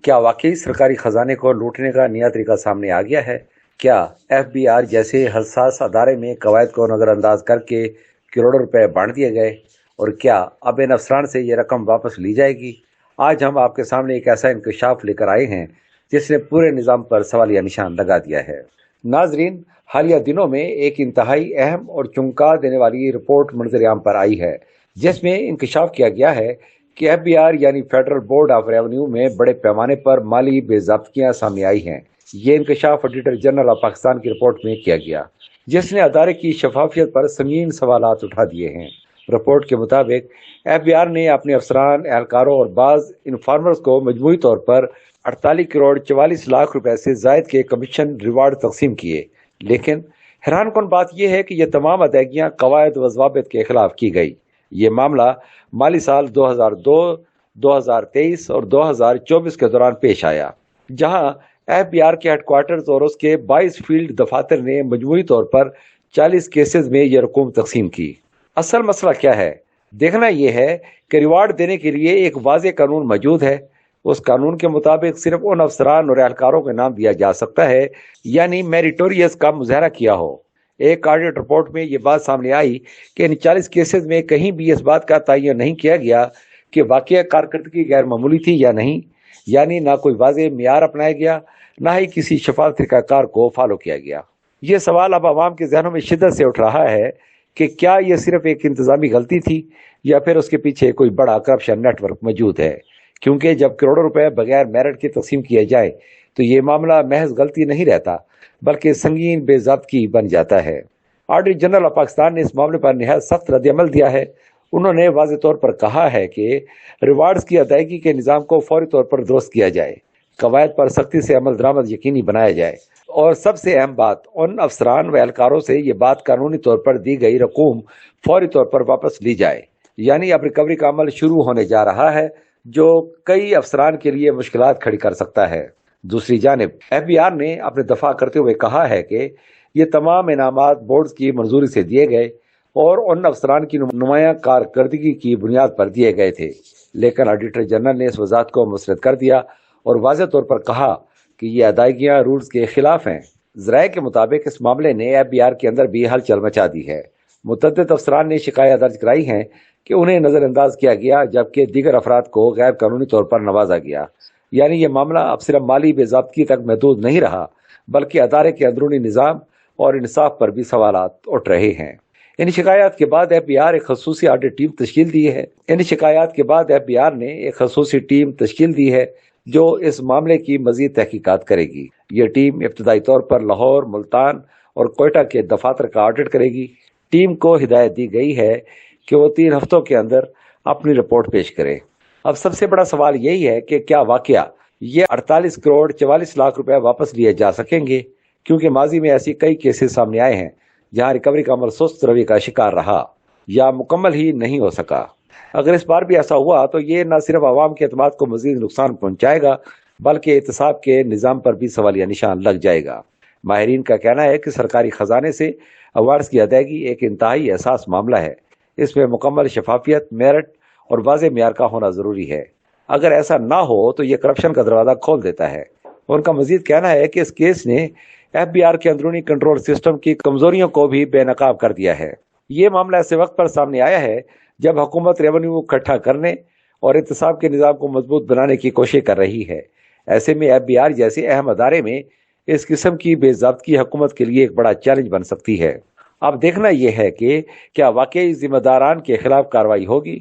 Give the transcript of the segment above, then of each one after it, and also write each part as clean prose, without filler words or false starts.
क्या वाकई सरकारी खजाने को लूटने का नया तरीका सामने आ गया है? क्या FBI जैसे हसास अदारे में कवायद को नजरअंदाज करके करोड़ों रुपए बांट दिए गए? और क्या अब इन अफसरान से ये रकम वापस ली जाएगी? आज हम आपके सामने एक ऐसा इंकशाफ लेकर आए हैं जिसने पूरे निज़ाम पर सवालिया निशान लगा दिया है। नाजरीन, हालिया दिनों में एक इंतहाई अहम और चौंका देने वाली रिपोर्ट मंजर-ए-आम पर आई है, जिसमें इंकशाफ किया गया है कि FBI यानी फेडरल बोर्ड ऑफ रेवेन्यू में बड़े पैमाने पर माली बेज़ाब्तियां सामने आई हैं। ये इंकशाफ ऑडिटर जनरल ऑफ पाकिस्तान की रिपोर्ट में किया गया, जिसने अदारे की शफाफियत पर संगीन सवालात उठा दिए हैं। रिपोर्ट के मुताबिक FBI ने अपने अफसरान, एहलकारों और बाज इन्फॉर्मर्स को मजमूई तौर पर 48 करोड़ 44 लाख रुपए से जायद के कमीशन रिवार्ड तकसीम किए। लेकिन हैरानकुन बात यह है कि यह तमाम अदायगियां कवायद व ज़वाबित के खिलाफ की गई। ये मामला माली साल 2002, 2023 और 2024 के दौरान पेश आया, जहां FBI के हेडक्वार्टर्स और उसके 22 फील्ड दफातर ने मजमूई तौर पर 40 केसेस में यह रकूम तकसीम की। असल मसला क्या है? देखना यह है कि रिवार्ड देने के लिए एक वाज़ेह कानून मौजूद है। उस कानून के मुताबिक सिर्फ उन अफसरान और एहलकारों के नाम दिया जा सकता है यानी मेरिटोरियस का मुजाहरा किया हो। एक ऑडिट रिपोर्ट में यह बात सामने आई कि इन 40 केसेस में कहीं भी इस बात का तयन नहीं किया गया कि वाकई कारकर्दगी गैर मामूली थी या नहीं, यानी ना कोई वाज़ेह मियार अपनाया गया, ना ही किसी शफाफ तरीकाकार को फॉलो किया गया। ये सवाल अब आवाम के जहनों में शिद्दत से उठ रहा है कि क्या यह सिर्फ एक इंतजामी गलती थी या फिर उसके पीछे कोई बड़ा करप्शन नेटवर्क मौजूद है। क्योंकि जब करोड़ों रुपए बगैर मेरिट के तकसीम किए जाए तो ये मामला महज गलती नहीं रहता, बल्कि संगीन बेज़ाब्तगी बन जाता है। ऑडिटर जनरल ऑफ पाकिस्तान ने इस मामले पर निहायत सख्त रद्द-ए-अमल दिया है। उन्होंने वाज़ेह तौर पर कहा है कि रिवार्ड्स की अदायगी के निज़ाम को फौरी तौर पर दुरुस्त किया जाए, कवायद पर सख्ती से अमल दरामद यकीनी बनाया जाए और सबसे अहम बात, उन अफसरान व एहलकारों से ये बात कानूनी तौर पर दी गई रकूम फौरी तौर पर वापस ली जाए। यानी अब रिकवरी का अमल शुरू होने जा रहा है, जो कई अफसरान के लिए मुश्किलात खड़ी कर सकता है। दूसरी जानिब FBI ने अपने दफा करते हुए कहा है कि ये तमाम इनामात बोर्ड की मंजूरी से दिए गए और उन अफसरान की नुमाया कारकर्दगी की बुनियाद पर दिए गए थे। लेकिन ऑडिटर जनरल ने इस वजाहत को मुस्तरद कर दिया और वाज़ेह तौर पर कहा कि ये अदायगियां रूल्स के खिलाफ हैं। ज़राए के मुताबिक इस मामले ने FBI के अंदर भी हलचल मचा दी है। मुतअद्दिद अफसरान ने शिकायत दर्ज कराई हैं कि उन्हें नजरअंदाज किया गया, जबकि दीगर अफराद को गैर कानूनी तौर पर नवाजा गया। यानी ये मामला अब सिर्फ माली बेज़ाब्तगी तक महदूद नहीं रहा, बल्कि अदारे के अंदरूनी निज़ाम और इंसाफ पर भी सवालात उठ रहे हैं। इन शिकायत के बाद FBI एक खसूसी ऑडिट टीम तश्कील दी है। इन शिकायत के बाद FBI ने एक खसूसी टीम तश्कील दी है जो इस मामले की मजीद तहकीकात करेगी। ये टीम इब्तदाई तौर पर लाहौर, मुल्तान और कोयटा के दफातर का ऑडिट करेगी। टीम को हिदायत दी गई है कि वो 3 हफ्तों के अंदर अपनी रिपोर्ट पेश करे। अब सबसे बड़ा सवाल यही है कि क्या वाकया ये 48 करोड़ 44 लाख रुपए वापस लिए जा सकेंगे, क्योंकि माजी में ऐसी कई केसेस सामने आए हैं जहां रिकवरी का अमल सुस्त रवि का शिकार रहा या मुकम्मल ही नहीं हो सका। अगर इस बार भी ऐसा हुआ तो ये न सिर्फ आवाम के एतमाद को मजीद नुकसान पहुंचाएगा, बल्कि एहतसाब के निज़ाम पर भी सवालिया निशान लग जाएगा। माहिरीन का कहना है कि सरकारी खजाने से अवार्ड्स की अदायगी एक इंतहाई एहसास मामला है। इसमें मुकम्मल शफाफियत, मेरिट और वाज़ेह मियार का होना ज़रूरी है। अगर ऐसा ना हो तो ये करप्शन का दरवाज़ा खोल देता है। उनका मजीद कहना है कि इस केस ने FBI के अंदरूनी कंट्रोल सिस्टम की कमजोरियों को भी बेनकाब कर दिया है। ये मामला ऐसे वक्त पर सामने आया है जब हुकूमत रेवेन्यू इकट्ठा करने और एहतसाब के निज़ाम को मजबूत बनाने की कोशिश कर रही है। ऐसे में FBI जैसे अहम अदारे में इस किस्म की बेज़ाब्तगी हुकूमत के लिए एक बड़ा चैलेंज बन सकती है। अब देखना यह है कि क्या वाकई जिम्मेदारान के खिलाफ कार्रवाई होगी,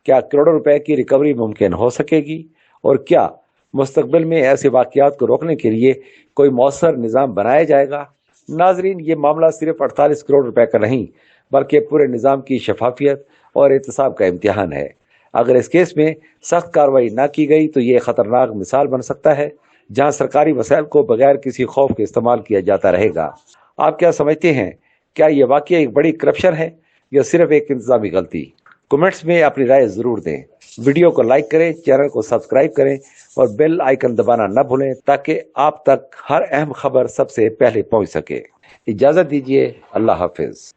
क्या करोड़ों रुपए की रिकवरी मुमकिन हो सकेगी और क्या मुस्तकबिल में ऐसे वाक़यात को रोकने के लिए कोई मौसर निज़ाम बनाया जाएगा। नाजरीन, ये मामला सिर्फ 48 करोड़ रुपए का नहीं, बल्कि पूरे निज़ाम की शफाफियत और एहतसाब का इम्तिहान है। अगर इस केस में सख्त कार्रवाई ना की गई तो ये खतरनाक मिसाल बन सकता है जहां सरकारी वसाइल को बगैर किसी खौफ के इस्तेमाल किया जाता रहेगा। आप क्या समझते हैं? क्या ये वाकई एक बड़ी करप्शन है या सिर्फ एक इंतजामी गलती? कमेंट्स में अपनी राय जरूर दें। वीडियो को लाइक करें, चैनल को सब्सक्राइब करें और बेल आइकन दबाना न भूलें ताकि आप तक हर अहम खबर सबसे पहले पहुंच सके। इजाजत दीजिए। अल्लाह हाफिज।